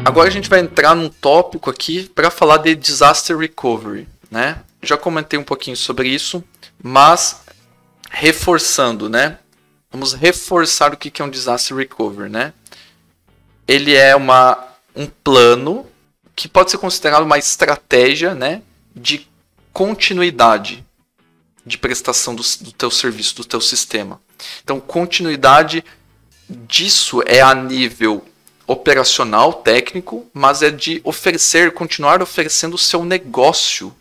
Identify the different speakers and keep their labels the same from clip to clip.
Speaker 1: Agora a gente vai entrar num tópico aqui para falar de Disaster Recovery, né? Já comentei um pouquinho sobre isso, mas reforçando, né? Vamos reforçar o que é um Disaster Recovery, né? Ele é um plano que pode ser considerado uma estratégia, né, de continuidade de prestação do teu serviço, do teu sistema. Então, continuidade disso é a nível operacional, técnico, mas é de continuar oferecendo o seu negócio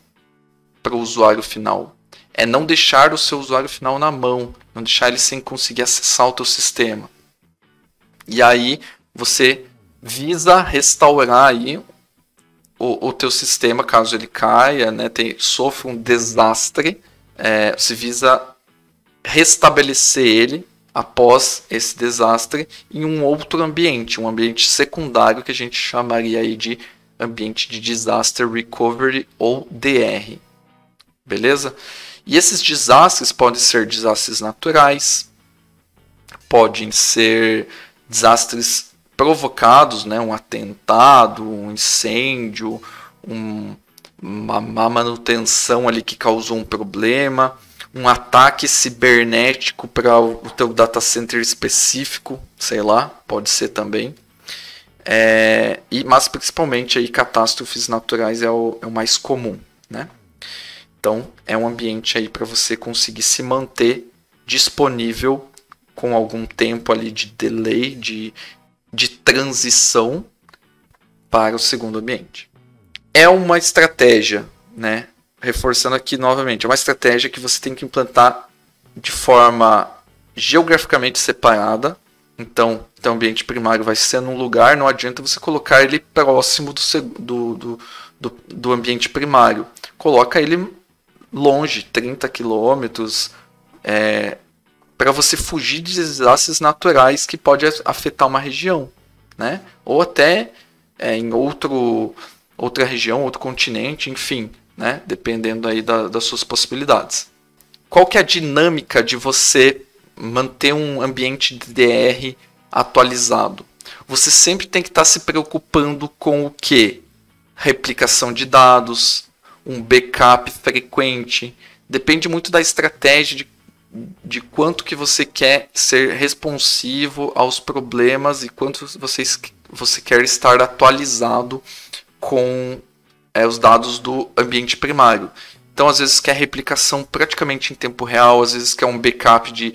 Speaker 1: para o usuário final. É não deixar o seu usuário final na mão, não deixar ele sem conseguir acessar o teu sistema. E aí você visa restaurar aí o teu sistema, caso ele caia, né, sofra um desastre, você visa restabelecer ele após esse desastre em um outro ambiente, um ambiente secundário que a gente chamaria aí de ambiente de Disaster Recovery ou DR. Beleza? E esses desastres podem ser desastres naturais, podem ser desastres provocados, né? Um atentado, um incêndio, uma má manutenção ali que causou um problema, um ataque cibernético para o teu data center específico, sei lá, pode ser também. Mas principalmente aí catástrofes naturais é o mais comum, né? Então é um ambiente aí para você conseguir se manter disponível com algum tempo ali de delay, de transição para o segundo ambiente. É uma estratégia, né? Reforçando aqui novamente, é uma estratégia que você tem que implantar de forma geograficamente separada. Então, o ambiente primário vai ser num lugar, não adianta você colocar ele próximo do ambiente primário. Coloca ele longe, 30 quilômetros, para você fugir de desastres naturais que pode afetar uma região, né? Ou até em outra região, outro continente, enfim, né? Dependendo aí das suas possibilidades. Qual que é a dinâmica de você manter um ambiente de DR atualizado? Você sempre tem que estar se preocupando com o quê? Replicação de dados, um backup frequente. Depende muito da estratégia de quanto que você quer ser responsivo aos problemas e quanto você quer estar atualizado com os dados do ambiente primário. Então, às vezes quer replicação praticamente em tempo real, às vezes quer um backup de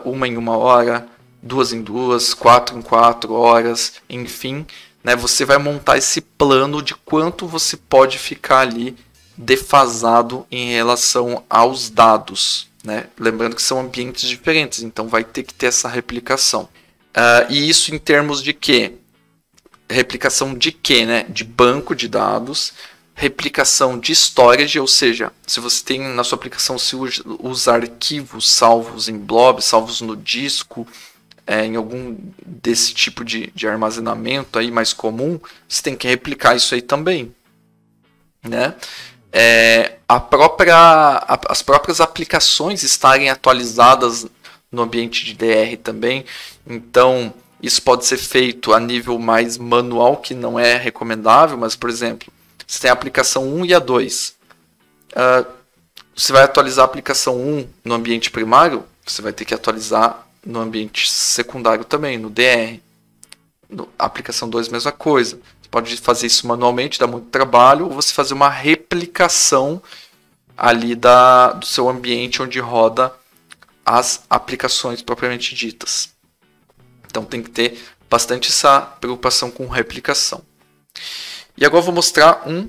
Speaker 1: 1 em 1 hora, 2 em 2, 4 em 4 horas, enfim, né? Você vai montar esse plano de quanto você pode ficar ali defasado em relação aos dados, né? Lembrando que são ambientes diferentes, então vai ter que ter essa replicação. E isso em termos de quê? Replicação de quê, né? De banco de dados, replicação de storage, ou seja, se você tem na sua aplicação, se usa arquivos salvos em blob, salvos no disco, em algum desse tipo de armazenamento aí mais comum, você tem que replicar isso aí também, né? As próprias aplicações estarem atualizadas no ambiente de DR também, então isso pode ser feito a nível mais manual, que não é recomendável, mas, por exemplo, você tem a aplicação 1 e a 2. Você vai atualizar a aplicação 1 no ambiente primário, você vai ter que atualizar no ambiente secundário também, no DR. A aplicação 2, mesma coisa. Você pode fazer isso manualmente, dá muito trabalho, ou você fazer uma replicação ali do seu ambiente onde roda as aplicações propriamente ditas. Então tem que ter bastante essa preocupação com replicação. E agora eu vou mostrar um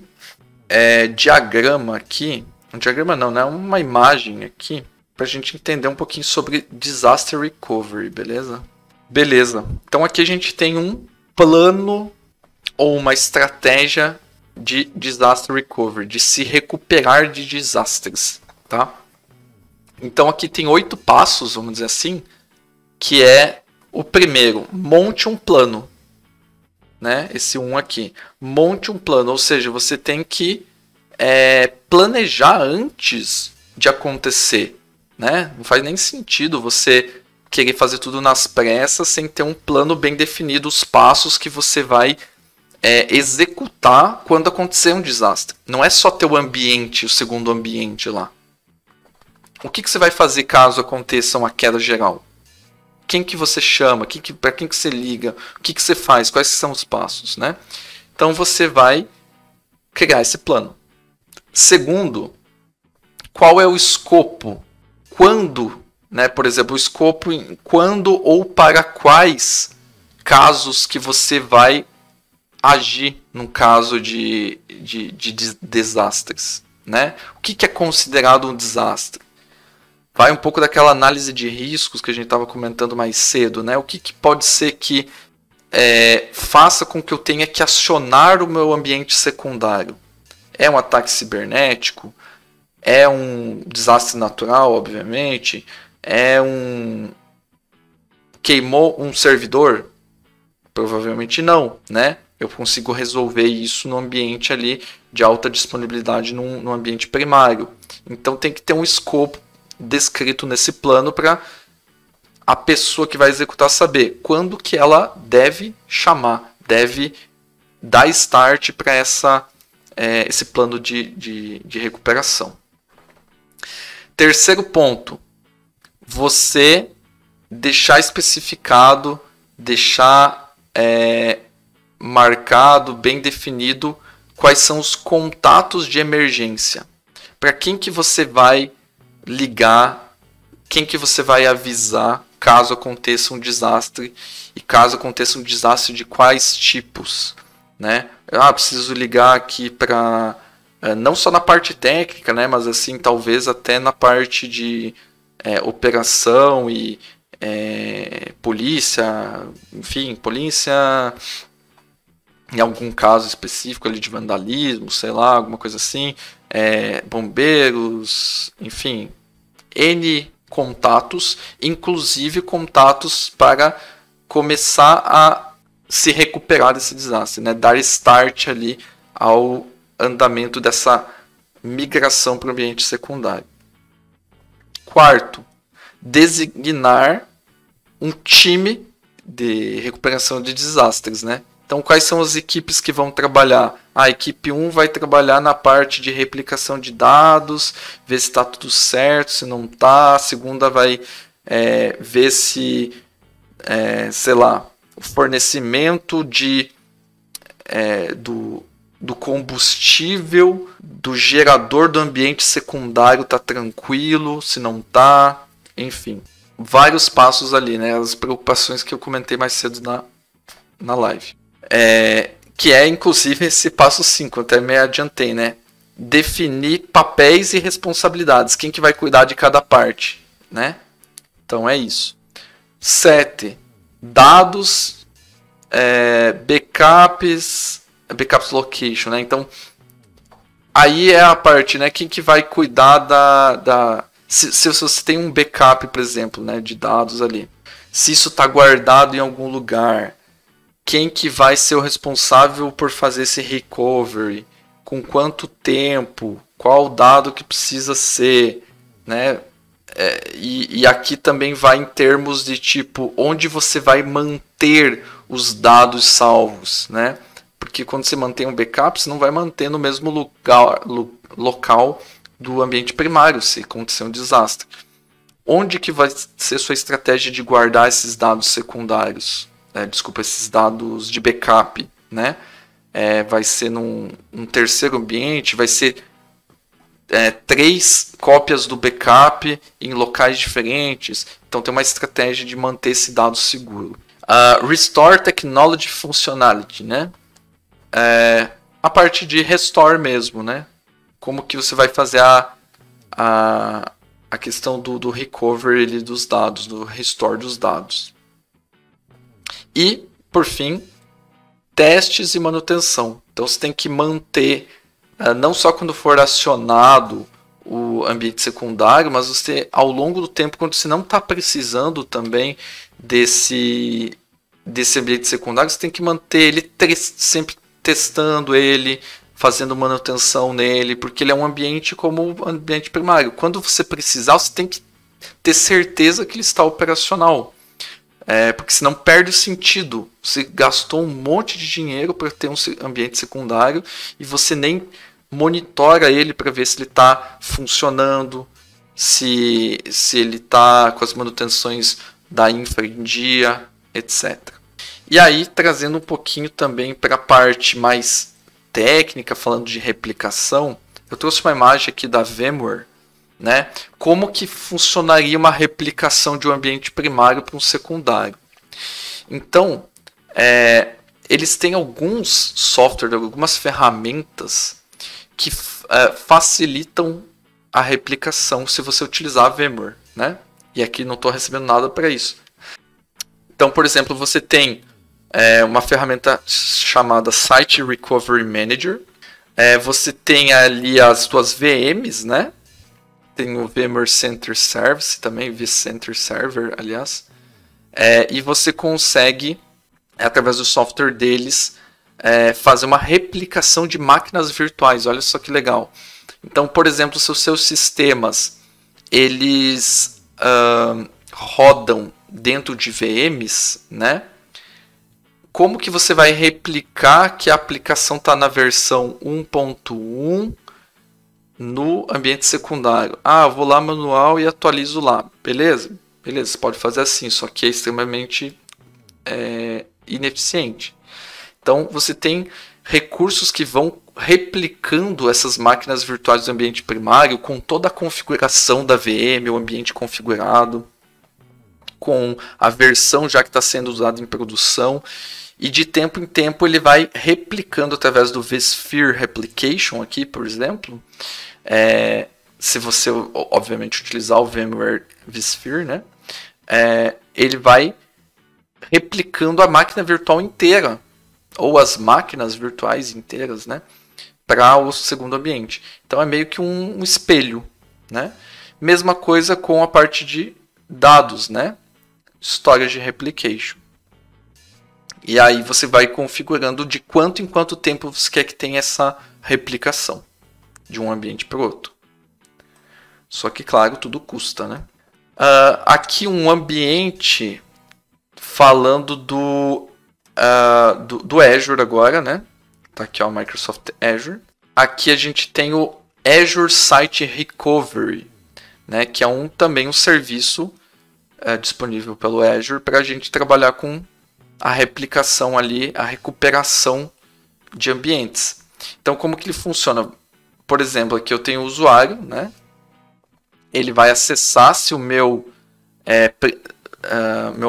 Speaker 1: diagrama aqui. Um diagrama não, né? Uma imagem aqui para a gente entender um pouquinho sobre Disaster Recovery, beleza? Beleza. Então aqui a gente tem um plano ou uma estratégia de Disaster Recovery, de se recuperar de desastres, tá? Então aqui tem 8 passos, vamos dizer assim, que é o primeiro, monte um plano, né? Esse 1 aqui, monte um plano, ou seja, você tem que planejar antes de acontecer, né? Não faz nem sentido você querer fazer tudo nas pressas sem ter um plano bem definido, os passos que você vai executar quando acontecer um desastre. Não é só ter o ambiente, o segundo ambiente lá. O que você vai fazer caso aconteça uma queda geral? Quem que você chama? Para quem que você liga? O que você faz? Quais são os passos, né? Então você vai criar esse plano. Segundo, qual é o escopo? Quando, né? Por exemplo, o escopo em quando ou para quais casos que você vai agir num caso de desastres, né? O que é considerado um desastre? Vai um pouco daquela análise de riscos que a gente estava comentando mais cedo, né? O que pode ser que faça com que eu tenha que acionar o meu ambiente secundário? É um ataque cibernético? É um desastre natural, obviamente? Queimou um servidor? Provavelmente não, né? Eu consigo resolver isso no ambiente ali de alta disponibilidade no ambiente primário. Então tem que ter um escopo descrito nesse plano para a pessoa que vai executar saber quando que ela deve chamar, deve dar start para esse plano de recuperação. Terceiro ponto, você deixar especificado, deixar marcado, bem definido quais são os contatos de emergência. Para quem que você vai ligar, quem que você vai avisar caso aconteça um desastre e caso aconteça um desastre de quais tipos, né? Preciso ligar aqui para não só na parte técnica, né, mas assim talvez até na parte de operação e polícia, enfim, polícia em algum caso específico ali de vandalismo, sei lá, alguma coisa assim, bombeiros, enfim, N contatos, inclusive contatos para começar a se recuperar desse desastre, né? Dar start ali ao andamento dessa migração para o ambiente secundário. Quarto, designar um time de recuperação de desastres, né? Então, quais são as equipes que vão trabalhar? A equipe 1 vai trabalhar na parte de replicação de dados, ver se está tudo certo, se não está. A segunda vai ver se, sei lá, o fornecimento do combustível do gerador do ambiente secundário está tranquilo, se não está. Enfim, vários passos ali, né? As preocupações que eu comentei mais cedo na live. Que é inclusive esse passo 5, até me adiantei, né? Definir papéis e responsabilidades, quem que vai cuidar de cada parte, né? Então é isso. 7. Dados, backups location, né? Então aí é a parte, né? Quem que vai cuidar se você tem um backup, por exemplo, né, de dados ali, se isso está guardado em algum lugar, quem que vai ser o responsável por fazer esse recovery, com quanto tempo, qual dado que precisa ser, né? E aqui também vai em termos de tipo, onde você vai manter os dados salvos, né? Porque quando você mantém um backup, você não vai manter no mesmo local do ambiente primário, se acontecer um desastre. Onde que vai ser sua estratégia de guardar esses dados secundários? Esses dados de backup, né? Vai ser num terceiro ambiente, vai ser 3 cópias do backup em locais diferentes. Então tem uma estratégia de manter esse dado seguro. Restore Technology Functionality, né? A parte de restore mesmo, né? Como que você vai fazer a questão do recovery dos dados, do restore dos dados. E, por fim, testes e manutenção. Então você tem que manter, não só quando for acionado o ambiente secundário, mas você, ao longo do tempo, quando você não está precisando também desse ambiente secundário, você tem que manter ele sempre testando ele, fazendo manutenção nele, porque ele é um ambiente como o ambiente primário. Quando você precisar, você tem que ter certeza que ele está operacional. Porque senão perde o sentido. Você gastou um monte de dinheiro para ter um ambiente secundário e você nem monitora ele para ver se ele está funcionando, se ele está com as manutenções da infra em dia, etc. E aí, trazendo um pouquinho também para a parte mais técnica, falando de replicação, eu trouxe uma imagem aqui da VMware, né? Como que funcionaria uma replicação de um ambiente primário para um secundário. Então, eles têm alguns softwares, algumas ferramentas que facilitam a replicação se você utilizar a VMware, né? E aqui não estou recebendo nada para isso. Então, por exemplo, você tem uma ferramenta chamada Site Recovery Manager. Você tem ali as suas VMs, né? Tem o VMware Center Service também, vCenter Server, aliás. E você consegue, através do software deles, fazer uma replicação de máquinas virtuais. Olha só que legal. Então, por exemplo, se os seus sistemas eles rodam dentro de VMs, né? Como que você vai replicar que a aplicação está na versão 1.1 no ambiente secundário? Eu vou lá manual e atualizo lá. Beleza? Beleza, você pode fazer assim, só que é extremamente ineficiente. Então, você tem recursos que vão replicando essas máquinas virtuais do ambiente primário com toda a configuração da VM, o ambiente configurado, com a versão já que está sendo usada em produção. E de tempo em tempo ele vai replicando através do vSphere Replication aqui, por exemplo. Se você, obviamente, utilizar o VMware vSphere, né? Ele vai replicando a máquina virtual inteira, ou as máquinas virtuais inteiras, né? Para o segundo ambiente. Então é meio que um espelho, né? Mesma coisa com a parte de dados, né? Storage Replication. E aí você vai configurando de quanto em quanto tempo você quer que tenha essa replicação de um ambiente para o outro. Só que, claro, tudo custa, né? Aqui um ambiente falando do Azure agora, né? Tá aqui ó, o Microsoft Azure. Aqui a gente tem o Azure Site Recovery, né? Que é também um serviço disponível pelo Azure para a gente trabalhar com a replicação ali, a recuperação de ambientes. Então, como que ele funciona? Por exemplo, aqui eu tenho o usuário, né? Ele vai acessar se o meu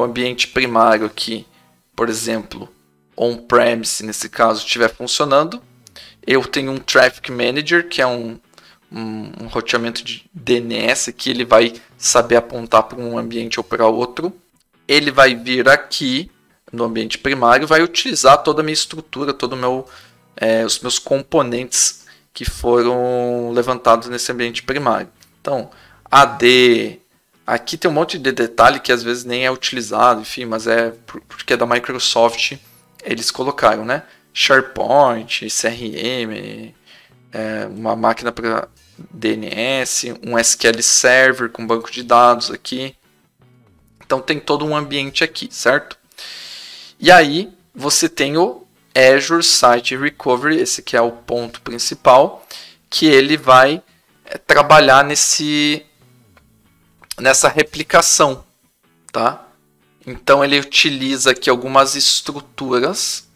Speaker 1: ambiente primário aqui, por exemplo, on-premise, nesse caso, estiver funcionando. Eu tenho um Traffic Manager, que é um roteamento de DNS, que ele vai saber apontar para um ambiente ou para outro. Ele vai vir aqui no ambiente primário, vai utilizar toda a minha estrutura, os meus componentes que foram levantados nesse ambiente primário. Então, AD, aqui tem um monte de detalhe que às vezes nem é utilizado, enfim, mas porque é da Microsoft, eles colocaram, né? SharePoint, CRM, uma máquina para DNS, um SQL Server com banco de dados aqui. Então tem todo um ambiente aqui, certo? E aí você tem o Azure Site Recovery, esse que é o ponto principal, que ele vai trabalhar nessa replicação, tá? Então ele utiliza aqui algumas estruturas,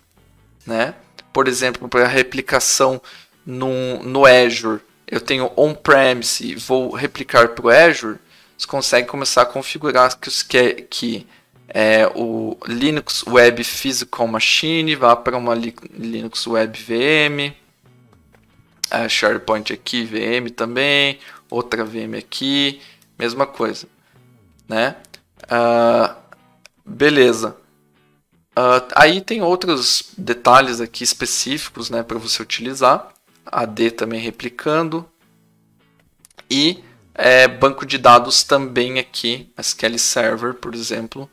Speaker 1: né? Por exemplo, para replicação no Azure, eu tenho on-premise e vou replicar para o Azure, você consegue começar a configurar que o Linux Web Physical Machine vá para uma Linux Web VM, SharePoint aqui, VM também, outra VM aqui, mesma coisa, né? Beleza. Aí tem outros detalhes aqui específicos, né, para você utilizar. AD também replicando. E banco de dados também aqui, SQL Server, por exemplo,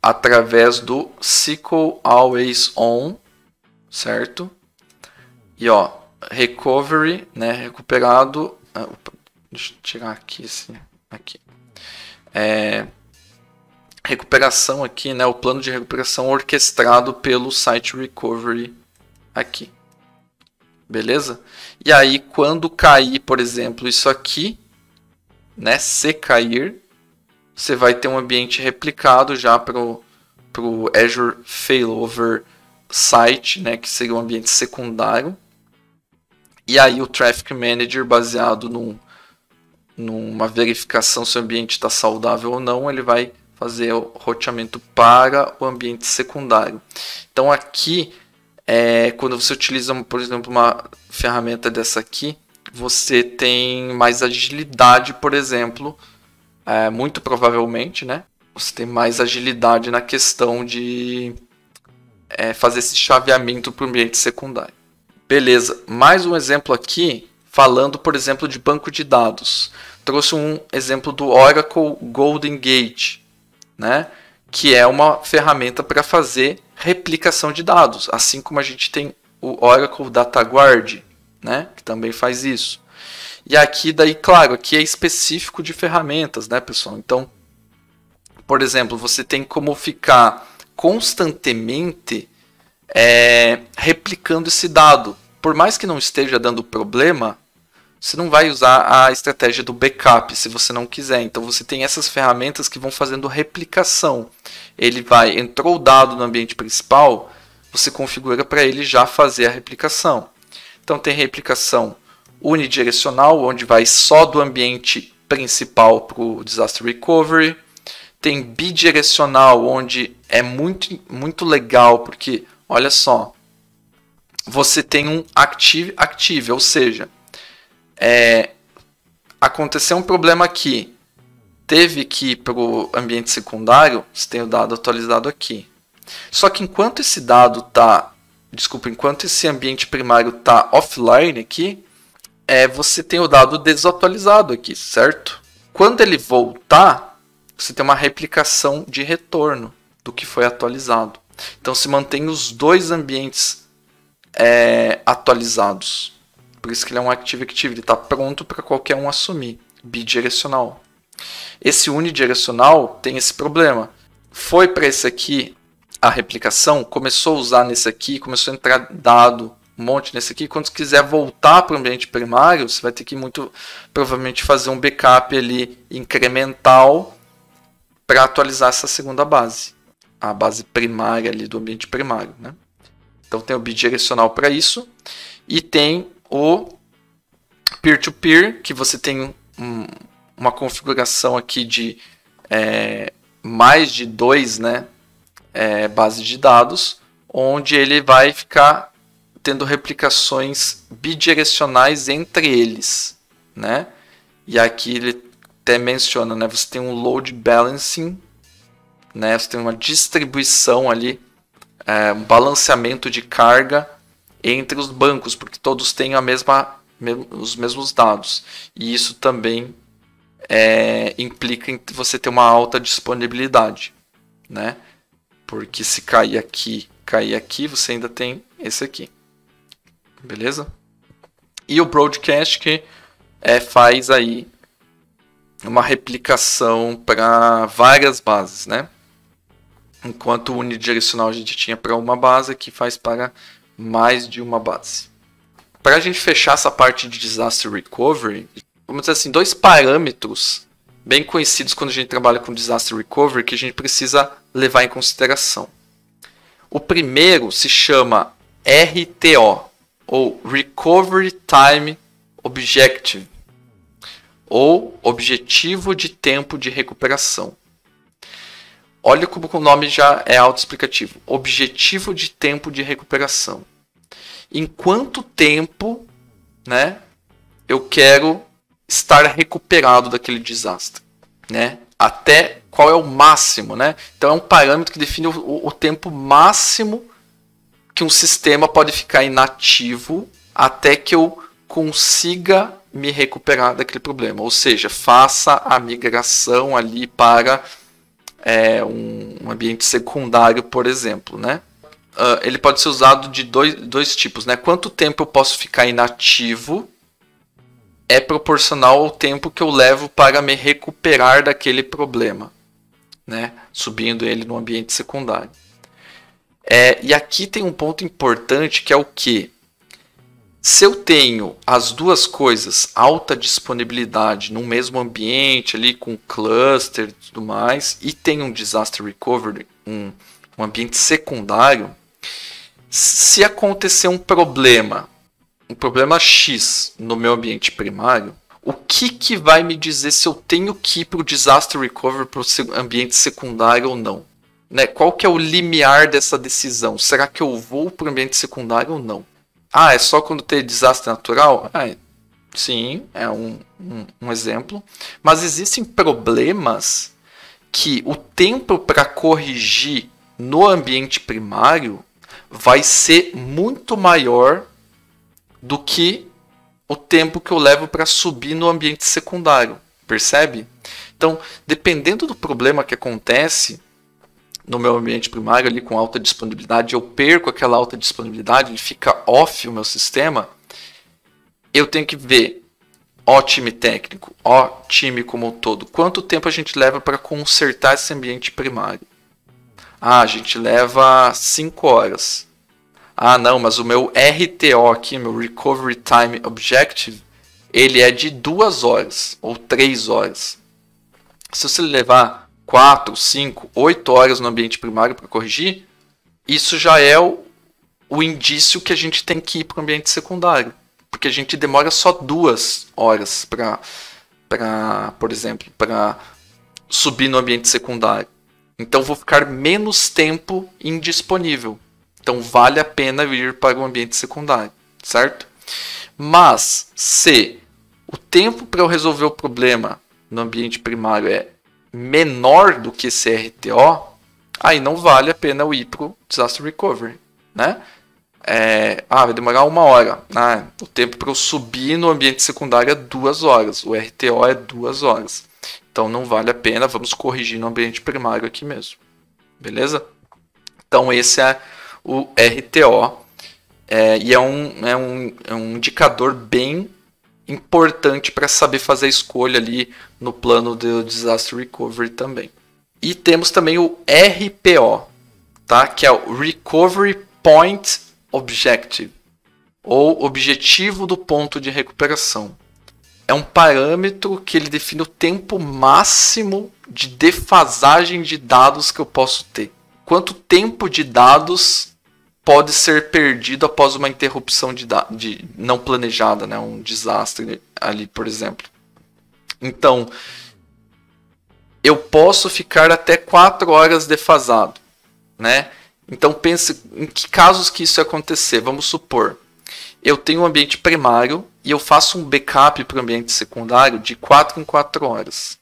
Speaker 1: através do SQL Always On, certo? E recovery, né, recuperado. Deixa eu tirar aqui esse aqui. recuperação aqui, né? O plano de recuperação orquestrado pelo Site Recovery aqui. Beleza? E aí, quando cair, por exemplo, isso aqui, né? Se cair, você vai ter um ambiente replicado já para o Azure Failover Site, né? Que seria um ambiente secundário. E aí o Traffic Manager, baseado numa verificação se o ambiente está saudável ou não, ele vai fazer o roteamento para o ambiente secundário. Então aqui, quando você utiliza, por exemplo, uma ferramenta dessa aqui, você tem mais agilidade, por exemplo, muito provavelmente, né? Você tem mais agilidade na questão de fazer esse chaveamento para o ambiente secundário. Beleza, mais um exemplo aqui, falando, por exemplo, de banco de dados. Trouxe um exemplo do Oracle Golden Gate, né? Que é uma ferramenta para fazer replicação de dados, assim como a gente tem o Oracle Data Guard, né? Que também faz isso. E aqui, daí, claro, aqui é específico de ferramentas, né, pessoal? Então, por exemplo, você tem como ficar constantemente replicando esse dado. Por mais que não esteja dando problema, você não vai usar a estratégia do backup se você não quiser. Então você tem essas ferramentas que vão fazendo replicação. Entrou o dado no ambiente principal, você configura para ele já fazer a replicação. Então tem replicação unidirecional, onde vai só do ambiente principal para o Disaster Recovery. Tem bidirecional, onde é muito legal, porque olha só, você tem um active, ou seja, aconteceu um problema aqui, teve que ir para o ambiente secundário, você tem o dado atualizado aqui. Só que enquanto esse ambiente primário está offline aqui, você tem o dado desatualizado aqui, certo? Quando ele voltar, você tem uma replicação de retorno do que foi atualizado. Então se mantém os dois ambientes atualizados. Por isso que ele é um Active-Active, ele está pronto para qualquer um assumir. Bidirecional. Esse unidirecional tem esse problema. Foi para esse aqui a replicação, começou a usar nesse aqui, começou a entrar dado, um monte nesse aqui. Quando você quiser voltar para o ambiente primário, você vai ter que muito provavelmente fazer um backup ali incremental para atualizar essa segunda base. A base primária ali do ambiente primário, né? Então tem o bidirecional para isso. E tem o peer-to-peer, que você tem uma configuração aqui de mais de 2, né, bases de dados, onde ele vai ficar tendo replicações bidirecionais entre eles, né? E aqui ele até menciona, né, você tem um load balancing, né, você tem uma distribuição ali, um balanceamento de carga entre os bancos, porque todos têm os mesmos dados. E isso também implica em você ter uma alta disponibilidade, né? Porque se cair aqui, você ainda tem esse aqui. Beleza? E o broadcast que faz aí uma replicação para várias bases, né? Enquanto o unidirecional a gente tinha para uma base, aqui faz para mais de uma base. Para a gente fechar essa parte de Disaster Recovery, vamos dizer assim, 2 parâmetros bem conhecidos quando a gente trabalha com Disaster Recovery que a gente precisa levar em consideração. O primeiro se chama RTO, ou Recovery Time Objective, ou Objetivo de Tempo de Recuperação. Olha como o nome já é autoexplicativo. Objetivo de tempo de recuperação. Em quanto tempo, né, eu quero estar recuperado daquele desastre, né? Até qual é o máximo, né? Então é um parâmetro que define o tempo máximo que um sistema pode ficar inativo até que eu consiga me recuperar daquele problema. Ou seja, faça a migração ali para um ambiente secundário, por exemplo, né? Ele pode ser usado de dois tipos, né? Quanto tempo eu posso ficar inativo é proporcional ao tempo que eu levo para me recuperar daquele problema, né? Subindo ele no ambiente secundário. E aqui tem um ponto importante que é o que? Se eu tenho as duas coisas, alta disponibilidade no mesmo ambiente, ali com cluster e tudo mais, e tenho um disaster recovery, um ambiente secundário, se acontecer um problema X no meu ambiente primário, o que vai me dizer se eu tenho que ir para o disaster recovery para o ambiente secundário ou não? Né? Qual que é o limiar dessa decisão? Será que eu vou para o ambiente secundário ou não? É só quando tem desastre natural? Sim, é um exemplo. Mas existem problemas que o tempo para corrigir no ambiente primário vai ser muito maior do que o tempo que eu levo para subir no ambiente secundário. Percebe? Então, dependendo do problema que acontece no meu ambiente primário ali com alta disponibilidade, eu perco aquela alta disponibilidade, ele fica off o meu sistema, eu tenho que ver, time técnico, time como um todo, quanto tempo a gente leva para consertar esse ambiente primário? A gente leva 5 horas. Não, mas o meu RTO aqui, meu Recovery Time Objective, ele é de 2 horas ou 3 horas. Se você levar 4, 5, 8 horas no ambiente primário para corrigir, isso já é o indício que a gente tem que ir para o ambiente secundário. Porque a gente demora só 2 horas por exemplo, para subir no ambiente secundário. Então vou ficar menos tempo indisponível. Então vale a pena ir para o ambiente secundário, certo? Mas se o tempo para eu resolver o problema no ambiente primário é menor do que esse RTO, aí não vale a pena eu ir para o Disaster Recovery, né? Vai demorar 1 hora. O tempo para eu subir no ambiente secundário é 2 horas. O RTO é 2 horas. Então não vale a pena, vamos corrigir no ambiente primário aqui mesmo. Beleza? Então esse é o RTO. E é um indicador bem importante para saber fazer a escolha ali no plano do Disaster Recovery também. E temos também o RPO, tá? Que é o Recovery Point Objective, ou Objetivo do Ponto de Recuperação. É um parâmetro que ele define o tempo máximo de defasagem de dados que eu posso ter. Quanto tempo de dados pode ser perdido após uma interrupção de não planejada, né? Um desastre ali, por exemplo. Então, eu posso ficar até 4 horas defasado, né? Então, pense em que casos que isso ia acontecer. Vamos supor, eu tenho um ambiente primário e eu faço um backup para o ambiente secundário de 4 em 4 horas.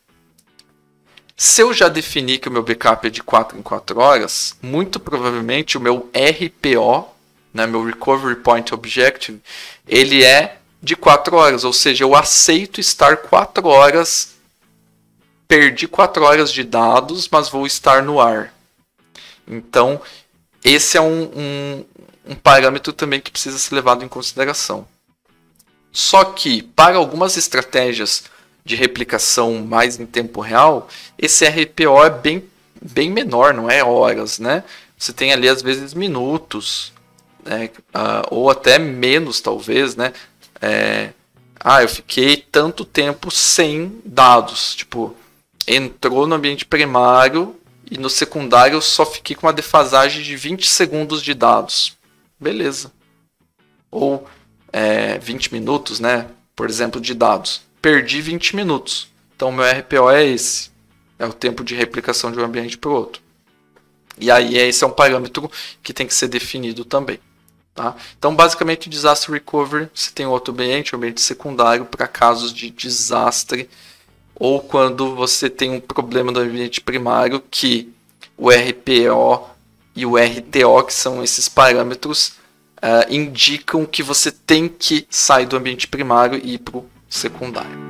Speaker 1: Se eu já defini que o meu backup é de 4 em 4 horas, muito provavelmente o meu RPO, né, meu Recovery Point Objective, ele é de 4 horas. Ou seja, eu aceito estar 4 horas, perdi 4 horas de dados, mas vou estar no ar. Então, esse é um parâmetro também que precisa ser levado em consideração. Só que, para algumas estratégias de replicação mais em tempo real, esse RPO é bem menor, não é horas, né? Você tem ali às vezes minutos, né? Ou até menos talvez, né? Eu fiquei tanto tempo sem dados, tipo, entrou no ambiente primário e no secundário eu só fiquei com uma defasagem de 20 segundos de dados. Beleza. Ou 20 minutos, né? Por exemplo, de dados. Perdi 20 minutos. Então, o meu RPO é esse. É o tempo de replicação de um ambiente para o outro. E aí, esse é um parâmetro que tem que ser definido também. Tá? Então, basicamente, o Disaster Recovery, você tem outro ambiente, um ambiente secundário, para casos de desastre, ou quando você tem um problema no ambiente primário, que o RPO e o RTO, que são esses parâmetros, indicam que você tem que sair do ambiente primário e ir para o secundário.